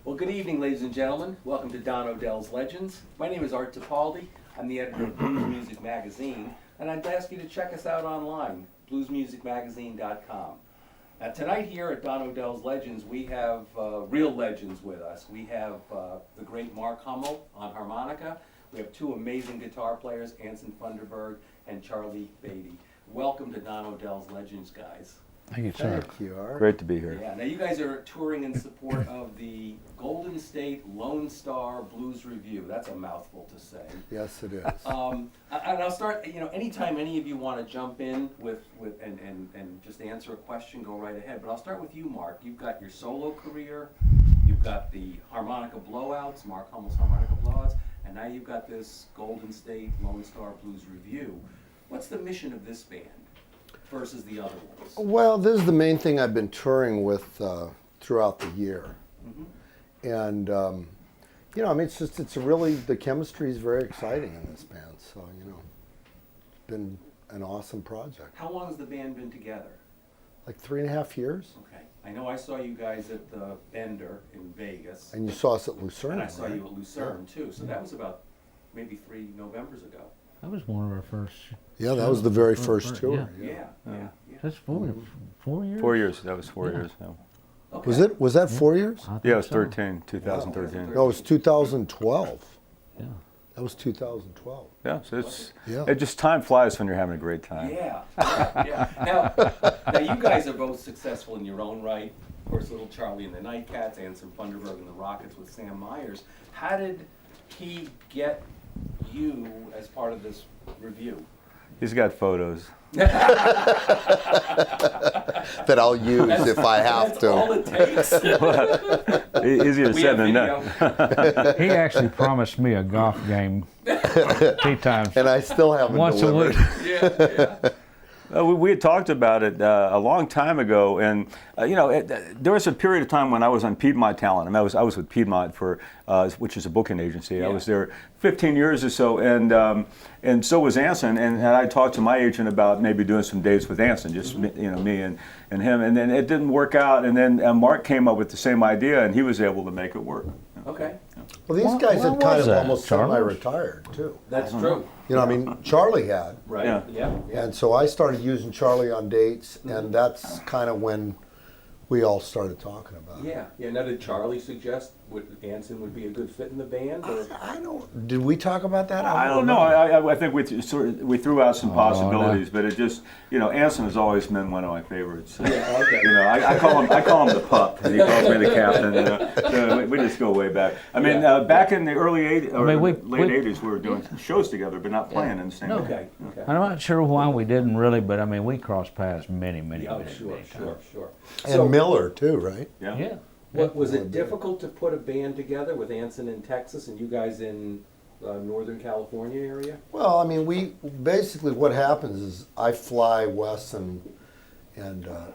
Well, good evening, ladies and gentlemen. Welcome to Don Odell's Legends. My name is Art Tipaldi. I'm the editor of Blues Music Magazine, and I'd ask you to check us out online, bluesmusicmagazine.com. Now, tonight here at Don Odell's Legends, we have real legends with us. We have the great Mark Hummel on harmonica. We have two amazing guitar players, Anson Funderburgh and Charlie Baty. Welcome to Don Odell's Legends, guys. Thank you, sir. Thank you, Art. Great to be here. Yeah, now you guys are touring in support of the Golden State Lone Star Blues Revue. That's a mouthful to say. Yes, it is. And I'll start, anytime any of you want to jump in and just answer a question, go right ahead. But I'll start with you, Mark. You've got your solo career, you've got the harmonica blowouts, Mark Hummel's harmonica blowouts, and now you've got this Golden State Lone Star Blues Revue. What's the mission of this band versus the other ones? Well, this is the main thing I've been touring with throughout the year. Mm-hmm. And, the chemistry is very exciting in this band. So, it's been an awesome project. How long has the band been together? Like 3.5 years. Okay. I know I saw you guys at the Bender in Vegas. And you saw us at Lucerne. And I saw right? you at Lucerne, too. So that was about maybe 3 Novembers ago. That was one of our first. Yeah, that was the very first tour. Yeah. That's 4 years? 4 years. That was 4 years. No. Okay. Was that 4 years? I think Yeah, it was so. 2013. No, it was 2012. Yeah. That was 2012. Yeah, so it's, Yeah. it just time flies when you're having a great time. Yeah. Now, you guys are both successful in your own right. Of course, little Charlie and the Nightcats, Anson Funderburgh and the Rockets with Sam Myers. How did he get you as part of this review? He's got photos. That I'll use if I have That's all to. it takes. Easier We said have than done. video. He actually promised me a golf game 3 times. And I still haven't Once a delivered. week. Yeah. We had talked about it a long time ago, and there was a period of time when I was on Piedmont Talent. I mean, I was with Piedmont for, which is a booking agency. Yeah. I was there 15 years or so, and so was Anson. And I talked to my agent about maybe doing some dates with Anson, just me and him. And then it didn't work out. And then Mark came up with the same idea, and he was able to make it work. Okay. Well, these guys When had kind was of that, almost Charlie? semi-retired, too. That's true. Charlie had. Right. Yeah. Yeah. And so I started using Charlie on dates, and that's kind of when we all started talking about it. Yeah. Now, did Charlie suggest Anson would be a good fit in the band? Or? I don't. Did we talk about that? I don't know. I think we threw out some possibilities, but it just Anson has always been one of my favorites. Yeah, okay. I call him the pup, and he calls me the captain. So we just go way back. I mean, back in the early '80s or late '80s, we were doing shows together, but not playing in the same. Okay. I'm not sure why we didn't really, but I mean, we crossed paths many Oh, many sure. times. And Miller, too, right? Yeah. What was it difficult to put a band together with Anson in Texas and you guys in Northern California area? Well, I mean, we basically what happens is I fly Wes and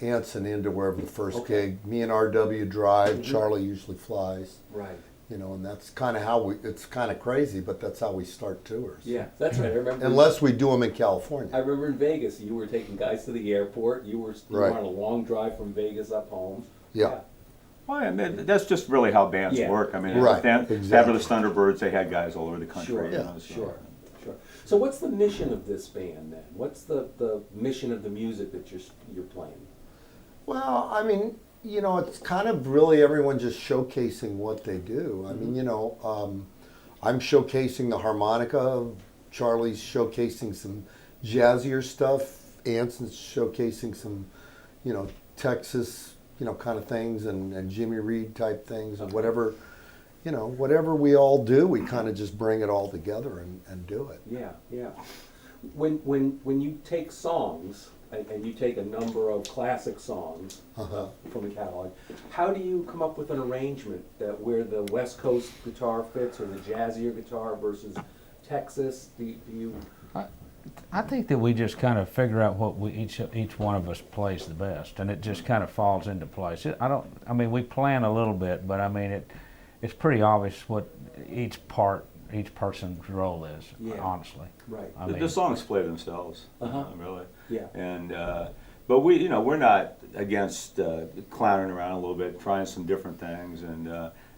Anson into wherever the first gig. Me and RW drive. Charlie usually flies. Right. And that's kind of how it's kind of crazy, but that's how we start tours. Yeah, that's right. I remember. Unless we do them in California. I remember in Vegas, you were taking guys to the airport. You were Right. on a long drive from Vegas up home. Yeah. Well, I mean, that's just really how bands Yeah. work. I mean, Right, Fabulous exactly. Thunderbirds, they had guys all over the country. Sure. So. Sure. So what's the mission of this band then? What's the mission of the music that you're playing? Well, I mean, it's kind of really everyone just showcasing what they do. I mean, I'm showcasing the harmonica. Charlie's showcasing some jazzier stuff. Anson's showcasing some, Texas, kind of things and Jimmy Reed type things and whatever, whatever we all do, we kind of just bring it all together and do it. Yeah. When you take songs and you take a number of classic songs from the catalog, how do you come up with an arrangement that where the West Coast guitar fits or the jazzier guitar versus Texas? Do you? I think that we just kind of figure out what each one of us plays the best, and it just kind of falls into place. I mean, we plan a little bit, but I mean, it's pretty obvious what each person's role is. Yeah. Honestly, Right. I The mean, songs play themselves, Uh-huh. really. Yeah. And But we're not against clowning around a little bit, trying some different things, and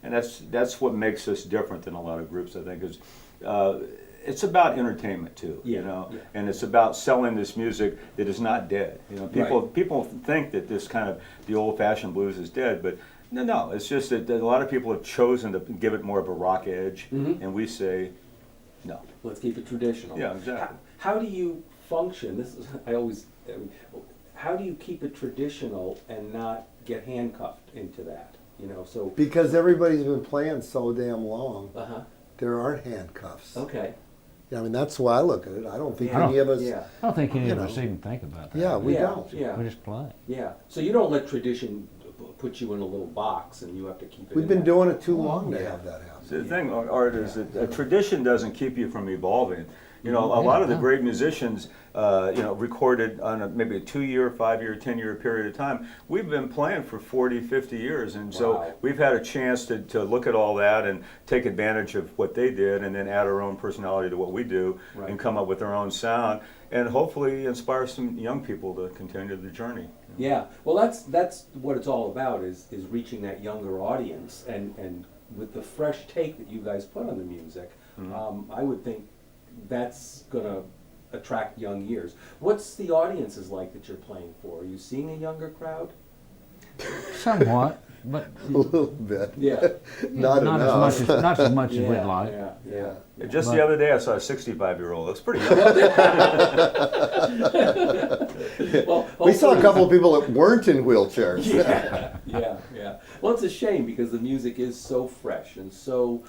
that's what makes us different than a lot of groups, I think, is it's about entertainment too, and it's about selling this music that is not dead. People think that this kind of the old-fashioned blues is dead, but no, it's just that a lot of people have chosen to give it more of a rock edge, and we say no. Let's keep it traditional. Yeah, exactly. How do you function? How do you keep it traditional and not get handcuffed into that? So Because everybody's been playing so damn long, uh-huh. there aren't handcuffs. Okay. Yeah, I mean, that's why I look at it. I don't think Yeah. any of us. Yeah. I don't think any of You us know. even think about that. Yeah, we Yeah, don't. yeah. We just play. Yeah. So you don't let tradition put you in a little box and you have to keep it. We've in been that. doing it too long to Yeah. have that happen. So the thing, Art, is that a tradition doesn't keep you from evolving. A Yeah, lot of the no. great musicians, recorded on maybe a 2-year, 5-year, 10-year period of time. We've been playing for 40, 50 years, and so Wow. we've had a chance to look at all that and take advantage of what they did, and then add our own personality to what we do, Right. and come up with our own sound, and hopefully inspire some young people to continue the journey. Yeah. Well, that's what it's all about is reaching that younger audience and with the fresh take that you guys put on the music, I would think that's gonna attract young ears. What's the audiences like that you're playing for? Are you seeing a younger crowd? Somewhat, but A little bit. Yeah. Not not enough. not as much as we'd Yeah, like. yeah. Just But- the other day, I saw a 65-year-old. That's pretty young. Well, We saw a hopefully- couple of people that weren't in wheelchairs. Yeah. Well, it's a shame because the music is so fresh and so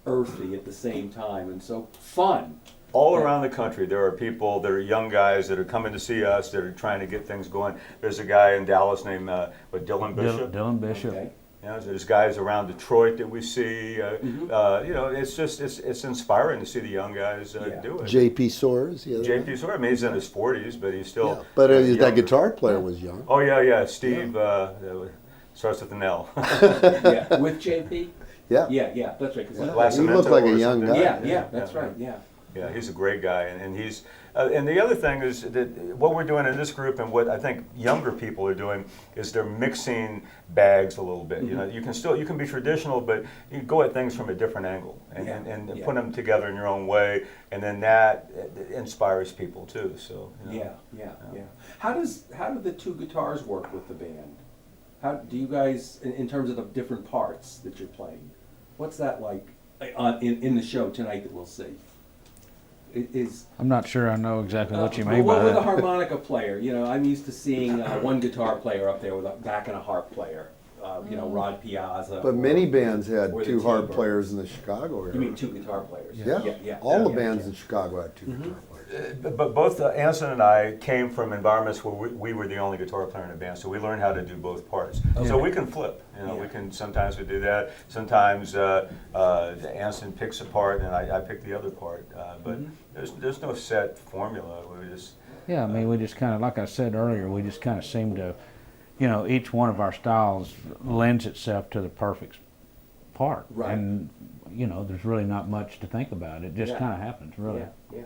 earthy at the same time and so fun. All around the country, there are people that are young guys that are coming to see us, that are trying to get things going. There's a guy in Dallas named Dylan Bishop. Dylan Bishop. Okay. There's guys around Detroit that we see. It's inspiring to see the young guys Yeah. do it. J.P. Soares, yeah. JP Sawyer, I mean, he's in his 40s, but he's still. Yeah. But that younger. guitar player was young. Oh yeah, Steve starts with an L. Yeah. With JP? Yeah. Yeah. That's right. 'Cause Yeah. Last He looked like a or young something. guy. Yeah, that's right. Yeah. Yeah, he's a great guy, and he's. And the other thing is that what we're doing in this group, and what I think younger people are doing, is they're mixing bags a little bit. You can be traditional, but you go at things from a different angle, and Yeah. put them together in your own way, and then that inspires people too. So. Yeah. How do the two guitars work with the band? How do you guys, in terms of the different parts that you're playing, what's that like in the show tonight that we'll see? I'm not sure I know exactly what you Well, mean by with a that. harmonica player, I'm used to seeing one guitar player up there with a back and a harp player. Rod Piazza. But many bands had or the two harp T-Bird. players in the Chicago area. You mean two guitar players? Yeah. All the bands in Chicago had two guitar players. But both Anson and I came from environments where we were the only guitar player in the band, so we learned how to do both parts. So we can flip. We can sometimes we do that. Sometimes Anson picks a part and I pick the other part. But there's no set formula. We just Yeah, I mean, we just kind of, like I said earlier, we just kind of seem to, each one of our styles lends itself to the perfect part. Right. And, there's really not much to think about. It just Yeah. kind of happens, really. Yeah.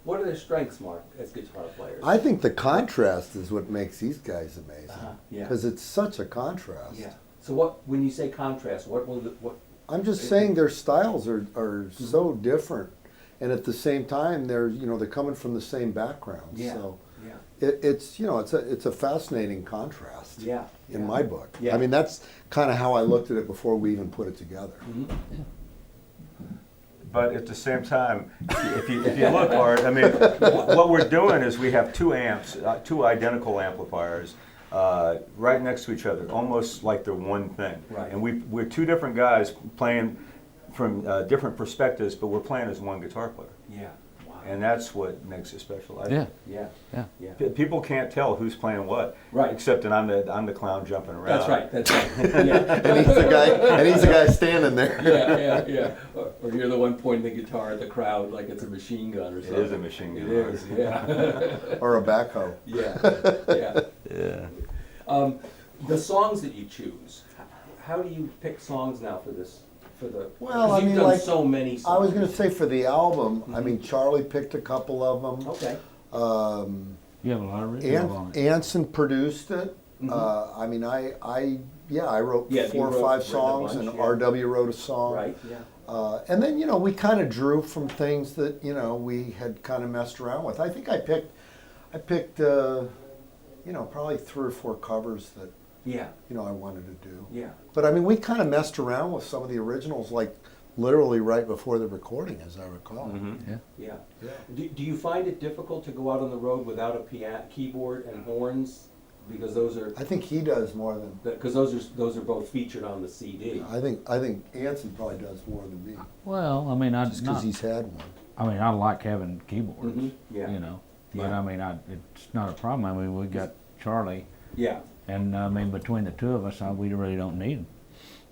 What are their strengths, Mark, as guitar players? I think the contrast is what makes these guys amazing. Yeah. Because it's such a contrast. Yeah. So when you say contrast, what? I'm just saying their styles are so different, and at the same time they're coming from the same background. Yeah. So Yeah. it's a fascinating contrast. Yeah. In my book. Yeah. I mean, that's kind of how I looked at it before we even put it together. But at the same time, if you look, Art, I mean, what we're doing is we have two amps, two identical amplifiers, right next to each other, almost like they're one thing. Right. And we're two different guys playing from different perspectives, but we're playing as one guitar player. Yeah. Wow. And that's what makes it special. Yeah. Yeah. People can't tell who's playing what, Right. except that I'm the clown jumping around. That's right. Yeah. And he's the guy standing there. Yeah. Or you're the one pointing the guitar at the crowd like it's a machine gun or something. It is a machine gun. It is, yeah. Or a backhoe. Yeah. Yeah. The songs that you choose, how do you pick songs now for this? Well, 'cause I you've mean, done like, so many songs. I was going to say for the album, I mean, Charlie picked a couple of them. Okay. You have a lot of originals on it. Anson produced it. I mean, I wrote Yeah, you 4 or wrote- 5 written a songs, bunch, and yeah. RW wrote a song. Right, yeah. And then, we kind of drew from things that, we had kind of messed around with. I think I picked, probably 3 or 4 covers that, Yeah, I wanted to do. yeah. But I mean, we kind of messed around with some of the originals, like literally right before the recording, as I recall. Yeah. Yeah. Yeah. Do you find it difficult to go out on the road without a piano, keyboard and horns? Because those are, I think he does more than, because those are both featured on the CD. I think Anson probably does more than me, Well, I mean, just because he's had one. I like having keyboards. Yeah. But Yeah. I mean, it's not a problem. I mean, we got Charlie, Yeah. and I mean, between the 2 of us, we really don't need them.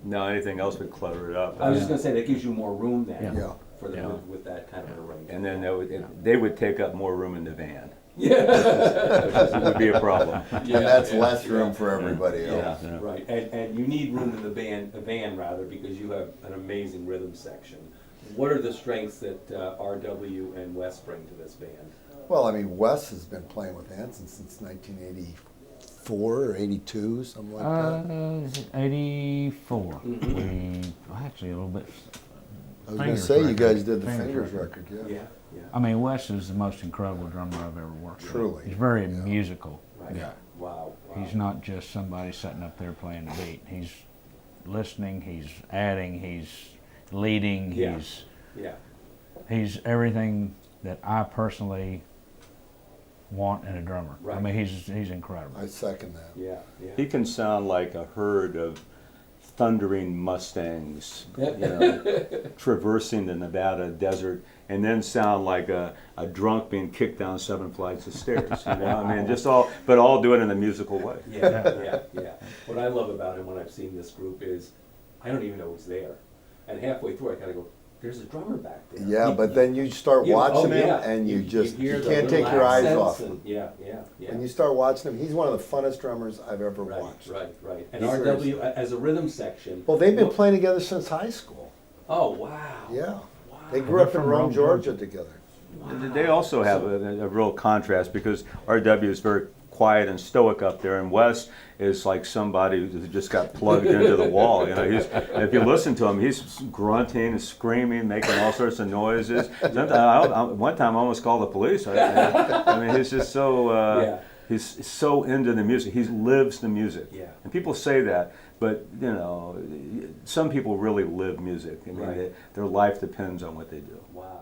No, anything else would clutter it up. I was just gonna say, that gives you more room then. Yeah. For the, Yeah. with that kind of an arrangement. And then they would take up more room in the van, Yeah. which would be a problem. And that's less room for everybody Yeah, else. Yeah. right, and you need room in the van rather, because you have an amazing rhythm section. What are the strengths that RW and Wes bring to this band? Well, I mean, Wes has been playing with Anson since 1984 or 82, something like that. 84. Actually a little bit. I was going to Fingers say, you record. guys did the Fingers Fingers record. record, yeah. Yeah, I mean, Wes is the most incredible drummer I've ever worked with. Truly. He's very Yeah. musical. right. Yeah. Wow. He's not just somebody sitting up there playing the beat. He's listening, he's adding, he's leading, Yeah. Yeah. he's everything that I personally want in a drummer. I Right. mean, he's incredible. I second that. Yeah, yeah. He can sound like a herd of thundering Mustangs, traversing the Nevada desert, and then sound like a drunk being kicked down 7 flights of stairs. I mean, but all do it in a musical way. Yeah. What I love about him when I've seen this group is, I don't even know who's there. And halfway through, I kind of go, there's a drummer back there. Yeah, but then you start watching him, and you hear the can't take little your eyes accents off him. and- Yeah. When you start watching him, he's one of the funnest drummers I've ever Right, watched. right. And He's RW, as a rhythm section. Well, they've been playing together since high school. Oh, wow. Yeah. Wow. They grew up in from Rome, Rome, Georgia together. They also have a real contrast because RW is very quiet and stoic up there, and Wes is like somebody who just got plugged into the wall. If you listen to him, he's grunting and screaming, making all sorts of noises. One time, I almost called the police. I mean, he's just so he's so into the music. He lives the music. Yeah. And people say that, but some people really live music. I mean, Right. their life depends on what they do. Wow.